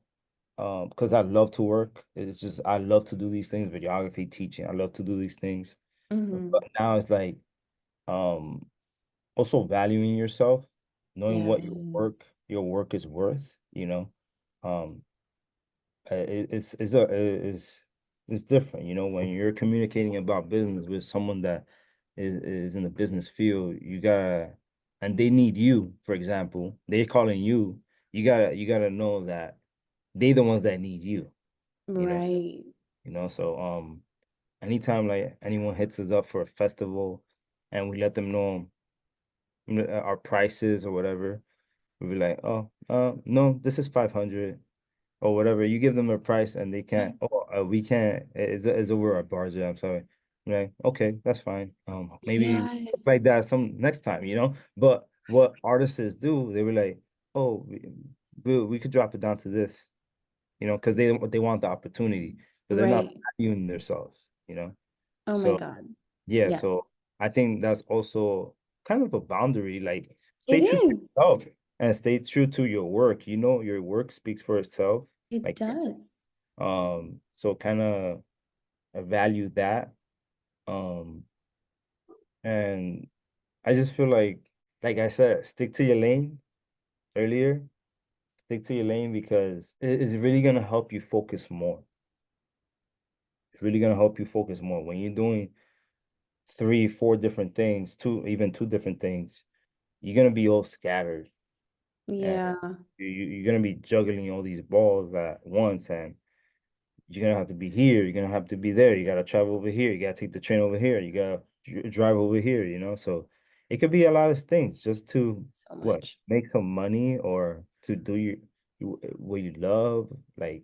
because I love to work. It's just I love to do these things, videography, teaching. I love to do these things. Hmm. But now it's like um also valuing yourself, knowing what Yes. your work is worth, Um it's a it's different, when you're communicating about business with someone that is in the business field, you gotta and they need you, for example, they're calling you, you gotta know that they the ones that need you know, Right. so anytime like anyone hits us up for a festival and we let them know our prices or whatever, we'll be like, oh, no, this is 500 or whatever. You give them a price and they can't, oh, we can't, it's over our budget. I'm sorry. I'm like, okay, that's fine. Maybe Yes. like that some next time, But what artists do, they were like, oh, we could drop it down to this, because they want the opportunity, but they're not Right. valuing themselves. Oh my So God. yeah, Yes. so I think that's also kind of a boundary. Like, It stay true to is. yourself and stay true to your work. Your work speaks for itself. It Like, does. so kind of value that. Um, and I just feel like I said, stick to your lane earlier. Stick to your lane because it's really gonna help you focus more. It's really gonna help you focus more when you're doing three, four different things, even two different things. You're gonna be all scattered and Yeah. you're gonna be juggling all these balls at once, and you're gonna have to be here, you're gonna have to be there, you gotta travel over here, you gotta take the train over here, you gotta drive over here, so it could be a lot of things just to So what, much. make some money or to do what you love. Like,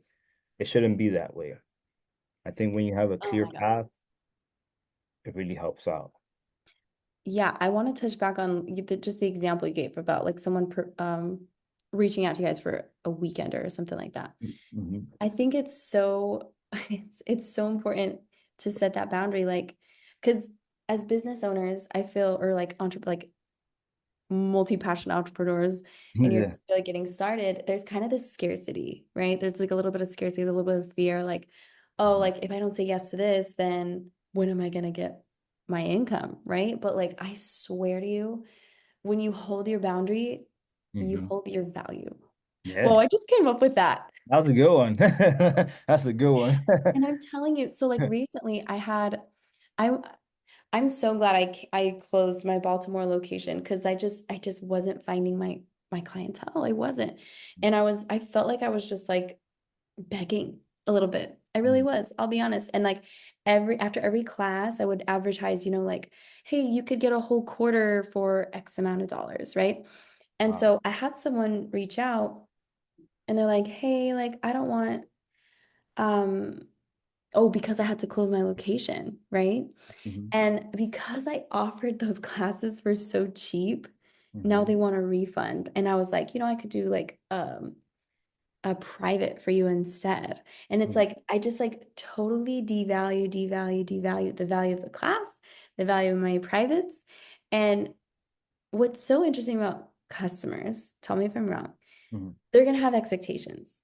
it shouldn't be that way. I think when you have a Oh clear my God. path, it really helps out. Yeah, I want to touch back on just the example you gave about like someone reaching out to you guys for a weekend or something like that. Mhm. I think it's so it's so important to set that boundary, like because as business owners, I feel or like like multi-passion entrepreneurs and you're Yeah. just like getting started, there's kind of this scarcity, right? There's like a little bit of scarcity, a little bit of fear, like, oh, Mhm. like if I don't say yes to this, then when am I gonna get my income, right? But like I swear to you, when you hold your boundary, you Mhm. hold your value. Yeah, Well, I just came up with that. that was a good one. That's a good one. And I'm telling you, so like recently I I'm so glad I closed my Baltimore location because I just wasn't finding my clientele. I wasn't. And I felt like I was just like begging a little bit. I really Mm. was, I'll be honest. And like after every class, I would advertise, like, hey, you could get a whole quarter for X amount of dollars, right? And Wow. so I had someone reach out and they're like, hey, like I don't want um oh, because I had to close my location, right? Mhm. And because I offered those classes for so cheap, now Mhm. they want a refund. And I was like, I could do like a private for you instead. And it's Mhm. like I just like totally devalue the value of the class, the value of my privates. And what's so interesting about customers, tell me if I'm wrong, Mhm. they're gonna have expectations,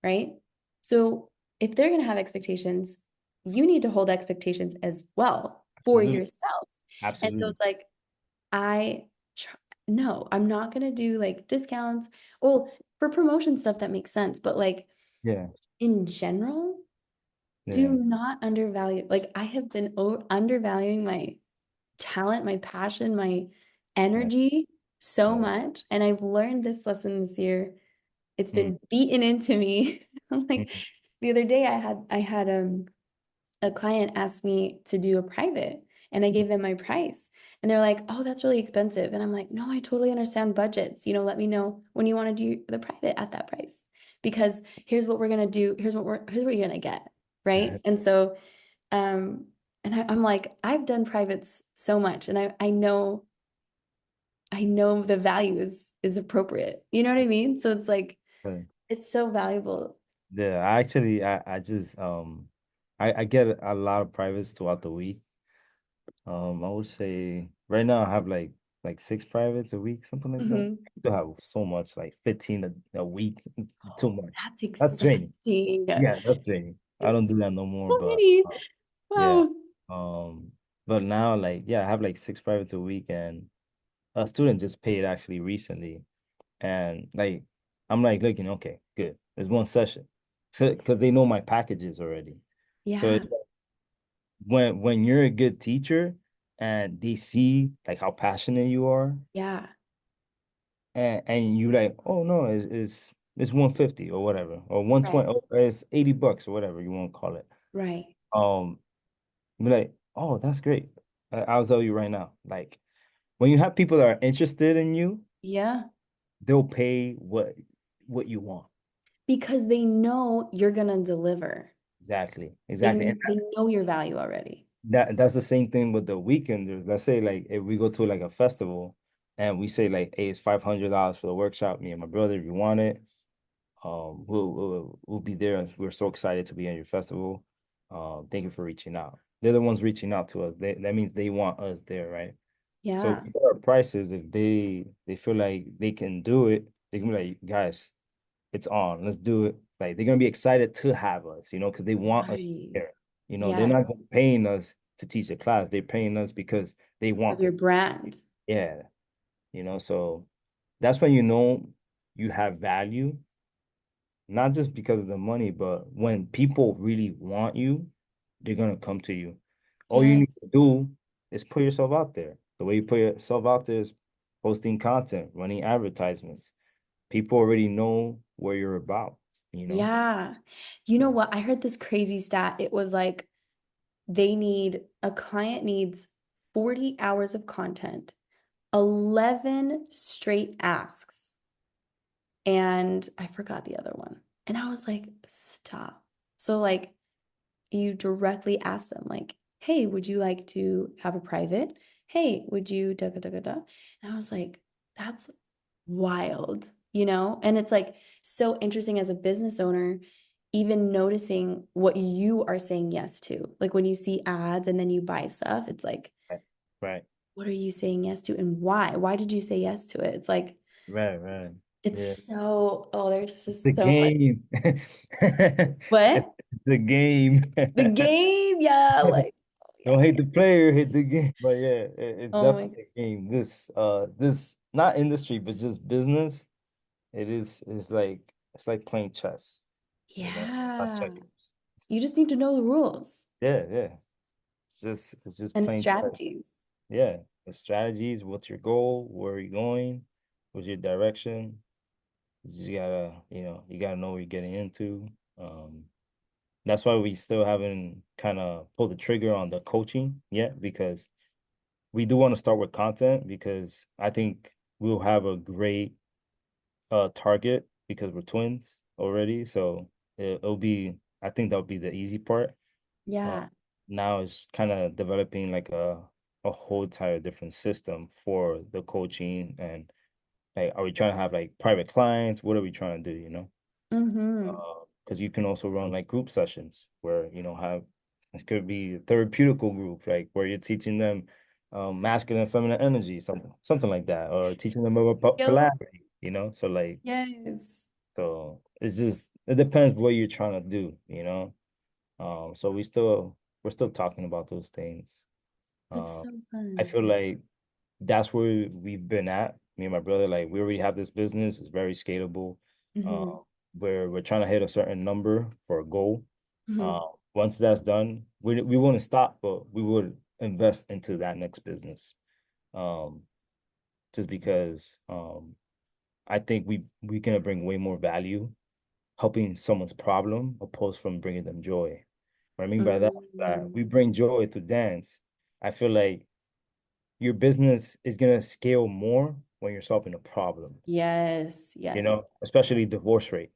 right? So if they're gonna have expectations, you need to hold expectations as well for Absolutely. yourself. And so Absolutely. it's like I no, I'm not gonna do like discounts. Well, for promotion stuff that makes sense, but like Yeah. in general, do Yeah. not undervalue. Like I have been undervaluing my talent, my passion, my Yeah. energy so Yeah. much. And I've learned this lesson this year. It's Mm. been beaten into me. Like Mhm. the other day I had a client asked me to do a private and I gave them my price. And they're like, "Oh, that's really expensive." And I'm like, "No, I totally understand budgets. Let me know when you want to do the private at that price. Because here's what we're gonna do. Here's what you're gonna get." Right. And so um I'm like, I've done privates so much and I know the value is appropriate. You know what I mean? So it's like Okay. it's so valuable. Yeah, I just I get a lot of privates throughout the week. I would say right now I have like six privates a week, something like that. Mhm. I still have so much, like 15 a week, too Oh, much. that's That's draining. exhausting. Yeah, that's draining. I don't do that no more, So but many. yeah. Wow. Um, but now like yeah, I have like six privates a week and a student just paid actually recently. And like I'm like looking, okay, good. There's one session. So because they know my packages already. So Yeah. it's when you're a good teacher and they see like how passionate you are Yeah. and you like, oh no, it's 150 or whatever, or Right. 120 or it's $80 or whatever you want to call it. Right. Um, be like, oh, that's great. I'll tell you right now, like when you have people that are interested in you, Yeah. they'll pay what you want. Because they know you're gonna deliver. Exactly. They Exactly. And they know your value already. that's the same thing with the weekenders. Let's say like if we go to like a festival and we say like, hey, it's $500 for the workshop, me and my brother, if you want it, we'll be there. We're so excited to be at your festival. Thank you for reaching out. They're the ones reaching out to us. That means they want us there, right? So Yeah. we set our prices. If they feel like they can do it, they can be like, guys, it's on. Let's do it. Like they're gonna be excited to have us, because they want us Right. there. They're Yes. not paying us to teach a class. They're paying us because they Of want your us. brand. Yeah, so that's when you have value, not just because of the money, but when people really want you, they're gonna come to you. All you Yes. need to do is put yourself out there. The way you put yourself out there is posting content, running advertisements. People already know what you're about, you know? Yeah. You know So, what? I heard this crazy stat. It was like a client needs 40 hours of content, 11 straight asks, and I forgot the other one. And I was like, stop. So like you directly ask them like, hey, would you like to have a private? Hey, would you da da da da da? And I was like, that's wild, And it's like so interesting as a business owner, even noticing what you are saying yes to. Like when you see ads and then you buy stuff, it's like, right, right, what are you saying yes to and why? Why did you say yes to it? It's like, right, right. Yeah. there's It's the just so much. game. It's What? the game. The game, yeah, like, oh, Don't yeah. hate the player, hate the game. But yeah, it's Oh my, definitely a game. This not industry, but just business. it is. It's like playing chess. Not Yeah. checkers. You just need to know the rules Yeah, yeah. It's just and plain chess. strategies. Yeah, the strategies. What's your goal? Where are you going? What's your direction? You just gotta, you gotta know what you're getting into. Um, that's why we still haven't kind of pulled the trigger on the coaching yet, because we do want to start with content, because I think we'll have a great target because we're twins already. So it'll be, I think that'll be the easy part. Uh, Yeah. Now it's kind of developing like a whole entire different system for the coaching, and like, are we trying to have like private clients? What are we trying to do, you know? Mm-hmm. Because you can also run like group sessions where, have it could be a therapeutical group, like where you're teaching them masculine and feminine energy, something like that, or teaching them about Yo, polarity, you know? So like, yes. so it's just, it depends what you're trying to do, you know? So we're still talking about those things. That's Um, so I fun. feel like that's where we've been at. Me and my brother, like we already have this business. It's very scalable. Mm-hmm. Where we're trying to hit a certain number for a goal. Mm-hmm. Once that's done, we wouldn't stop, but we would invest into that next business. Um, just because I think we gonna bring way more value helping someone's problem opposed from bringing them joy. What I mean by that, that Mm. we bring joy through dance. I feel like your business is gonna scale more when you're solving a problem, Yes, yes. especially divorce rate.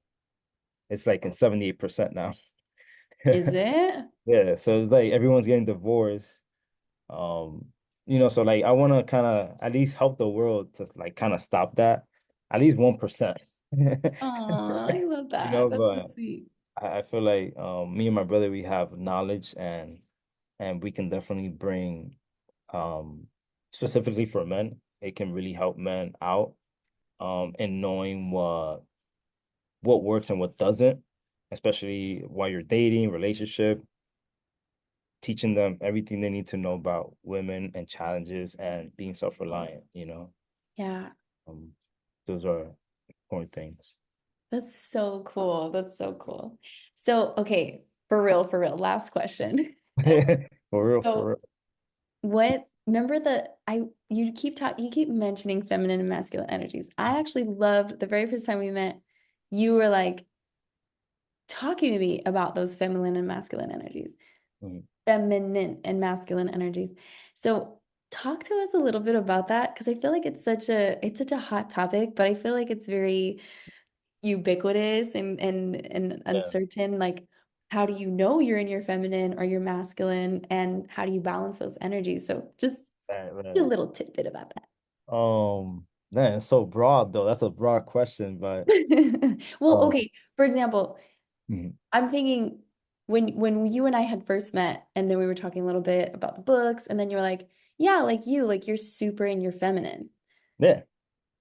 It's like in 78% now. Is it? Yeah, so it's like everyone's getting divorced. Um, so like I wanna kinda at least help the world to like kind of stop that. At least 1%. Oh, I love that. That's so But sweet. I feel like me and my brother, we have knowledge, and we can definitely bring um specifically for men, it can really help men out in knowing what works and what doesn't, especially while you're dating, relationship, teaching them everything they need to know about women and challenges and being self-reliant, Yeah, Um, those are important things. that's so cool. That's so cool. So, okay, for real, last question. For real, for So, real. remember you keep mentioning feminine and masculine energies. I actually loved the very first time we met, you were like talking to me about those feminine and masculine energies. Mhm. Feminine and masculine energies. So talk to us a little bit about that because I feel like it's such a hot topic, but I feel like it's very ubiquitous and Yeah, uncertain. Like, how do you know you're in your feminine or your masculine, and how do you balance those energies? So just right, a right. little tidbit about Man, it's so broad though. That's a broad question, but that. Well, um, okay. For example, mhm. I'm thinking when you and I had first met, and then we were talking a little bit about the books, and then you were like, yeah, like you're super in your feminine. Yeah.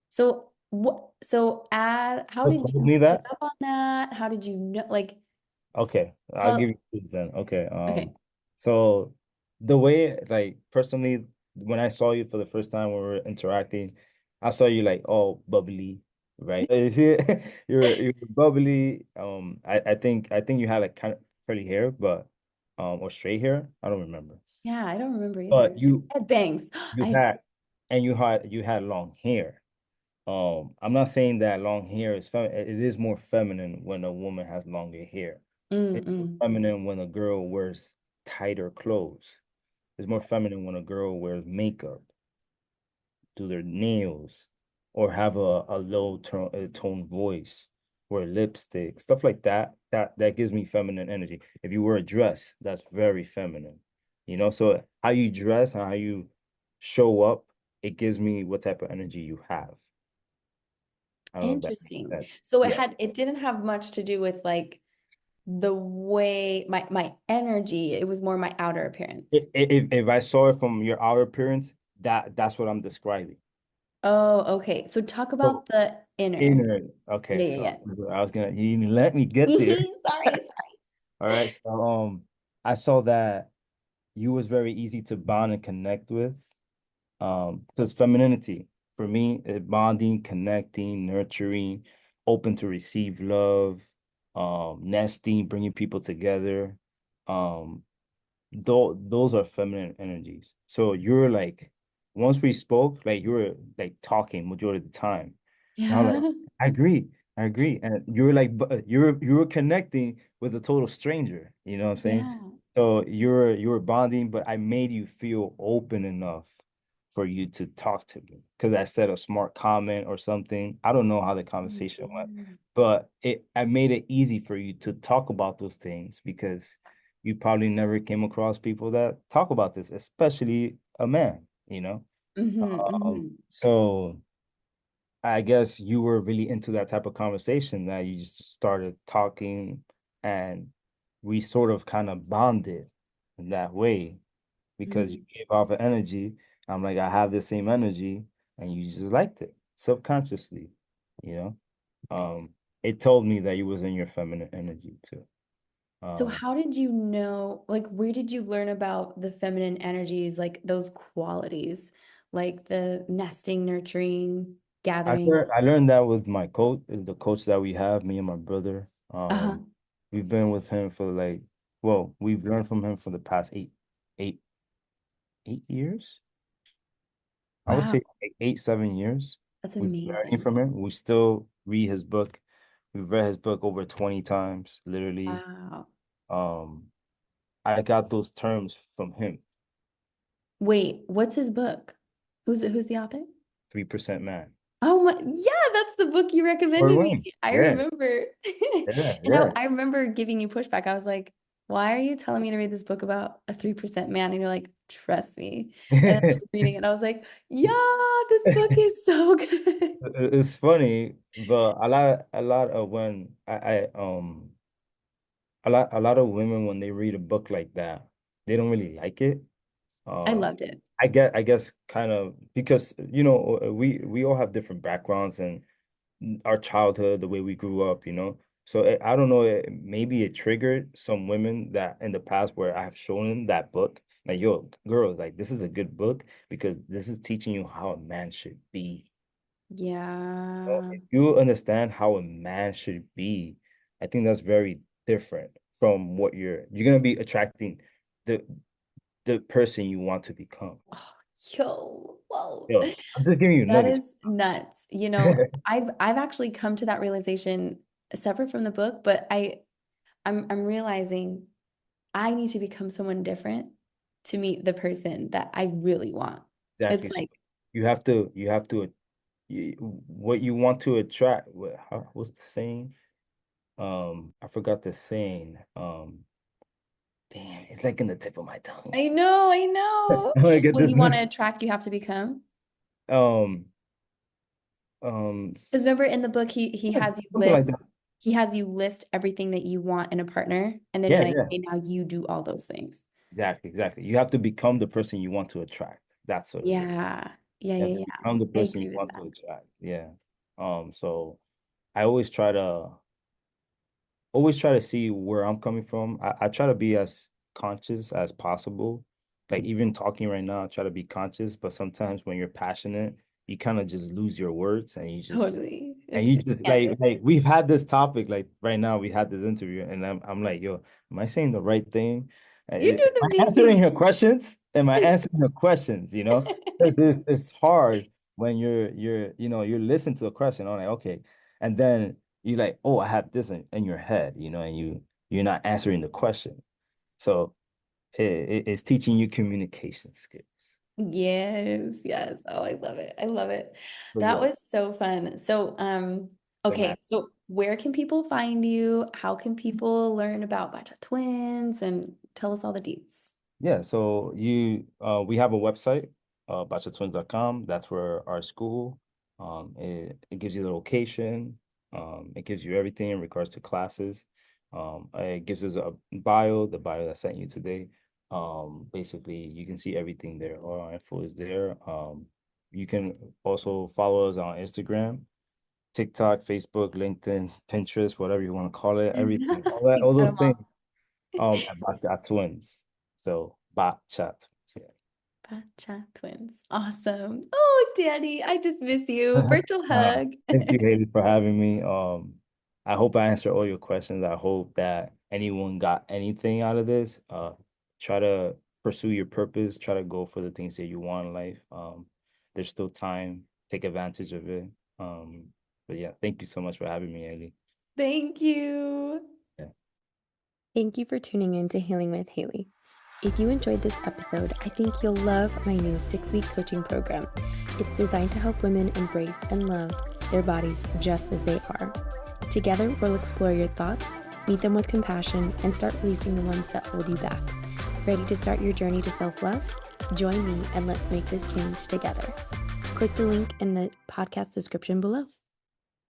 So what so add how Who did told you me pick that? up on that? How did you know like Okay, I'll give tell you clues then. Okay. okay. So the way, like personally, when I saw you for the first time when we were interacting, I saw you like all bubbly, right? You see it? You're bubbly. I think you had like kind of curly hair, but or straight hair. I don't remember. Yeah, I don't remember But either. you I had bangs. I you had had and you had long hair. I'm not saying that long hair is feminine. It is more feminine when a woman has longer hair. It's more mm-mm. feminine when a girl wears tighter clothes. It's more feminine when a girl wears makeup, do their nails, or have a low tone voice, wear lipstick, stuff like that. That gives me feminine energy. If you wear a dress, that's very feminine. So how you dress and how you show up, it gives me what type of energy you have. I don't know if that makes Interesting. sense. So Yeah. it didn't have much to do with like the way my energy, it was more my outer appearance. If I saw it from your outer appearance, that's what I'm describing. Oh, okay. So talk So about the inner. inner, okay, Yeah, so yeah, I was gonna, you didn't let me get yeah. there. Sorry, sorry. All right. So I saw that you was very easy to bond and connect with. Because femininity for me is bonding, connecting, nurturing. open to receive love, nesting, bringing people together. Um, those are feminine energies. So you're like, once we spoke, like you were like talking majority of the time. And I'm like, Yeah. I agree, I agree. And you're like, you were connecting with a total stranger. You know what I'm saying? Yeah. So you were bonding, but I made you feel open enough for you to talk to me because I said a smart comment or something. I don't know how the conversation went, Mhm. but I made it easy for you to talk about those things because you probably never came across people that talk about this, especially a man, you know? Mhm. Mhm. So I guess you were really into that type of conversation that you just started talking and we sort of kind of bonded in that way because you Mhm. gave off an energy. I'm like, I have the same energy, and you just liked it subconsciously, you know? It told me that you was in your feminine energy too. So Um, how did you know, like, where did you learn about the feminine energies, like those qualities, like the nesting, nurturing, gathering? I learned that with my coach, the coach that we have, me and my brother. Uh-huh. We've been with him for like, well, we've learned from him for the past eight, 8 years. I would Wow. say 8, 7 years. That's We've been learning amazing. from him. We still read his book. We've read his book over 20 times, literally. Wow. Um, I got those terms from him. Wait, what's his book? Who's the author? 3% man. Oh my, yeah, that's the book you Or recommended me. Wayne. I Yeah, remember. yeah, And yeah. I remember giving you pushback. I was like, why are you telling me to read this book about a 3% man? And you're like, trust me. And I was reading it. And I was like, yeah, this book is so good. It's funny, but a lot of when a lot of women when they read a book like that, they don't really like it. I Uh, loved it. I guess kind of because we all have different backgrounds and our childhood, the way we grew up, So I don't know, maybe it triggered some women that in the past where I have shown them that book, like, yo, girls, like this is a good book because this is teaching you how a man should be. Yeah. If you understand how a man should be, I think that's very different from what you're gonna be attracting the the person you want to become. Oh, yo, whoa. Yo, I'm just giving you That nuggets. is nuts. I've actually come to that realization separate from the book, but I'm realizing I need to become someone different to meet the person that I really want. It's Exactly. So like, what you want to attract. What's the saying? I forgot the saying. Damn, it's like in the tip of my tongue. I know. I'm gonna get What this. you want to attract, you have to become. Um, um, Because s- remember in the book, something like that. he has you list everything that you want in a partner, and then you're Yeah, like, yeah. okay, now you do all those things. Exactly, exactly. You have to become the person you want to attract. That's what it is. Yeah. Yeah, You have yeah, to yeah. become the I person you agree with want that. to attract. Yeah. So I always try to see where I'm coming from. I try to be as conscious as possible. Like even talking right now, I try to be conscious, but sometimes when you're passionate, you kind of just lose your words and you just Totally. and you It's just like tangent. like we've had this topic like right now we had this interview and I'm like, yo, am I saying the right thing? You're Am doing I answering amazing. her questions? Am I answering her questions? Because it's hard when you're listening to a question. I'm like, okay, and then you're like, oh, I have this in your head, and you're not answering the question. So it's teaching you communication skills. Yes, yes. Oh, I love it. I love it. But That yeah, was so fun. So, the okay, man. so where can people find you? How can people learn about Bachatwins and tell us all the deets? Yeah, so we have a website, bachatwins.com. That's where our school. It gives you the location. It gives you everything in regards to classes. It gives us a bio, the bio that I sent you today. Basically, you can see everything there. All our info is there. You can also follow us on Instagram, TikTok, Facebook, LinkedIn, Pinterest, whatever you want to call it. Everything, He's all got those them things. all. About our twins. So Bachatwins. Yeah. Bachatwins. Awesome. Oh, Dani, I just miss you. Virtual hug. Thank you, Haley, for having me. I hope I answered all your questions. I hope that anyone got anything out of this. Try to pursue your purpose. Try to go for the things that you want in life. There's still time. Take advantage of it. But yeah, thank you so much for having me, Haley. Thank you. Yeah. Thank you for tuning in to Healing with Haley. If you enjoyed this episode, I think you'll love my new 6-week coaching program. It's designed to help women embrace and love their bodies just as they are. Together, we'll explore your thoughts, meet them with compassion, and start releasing the ones that hold you back. Ready to start your journey to self-love? Join me and let's make this change together. Click the link in the podcast description below.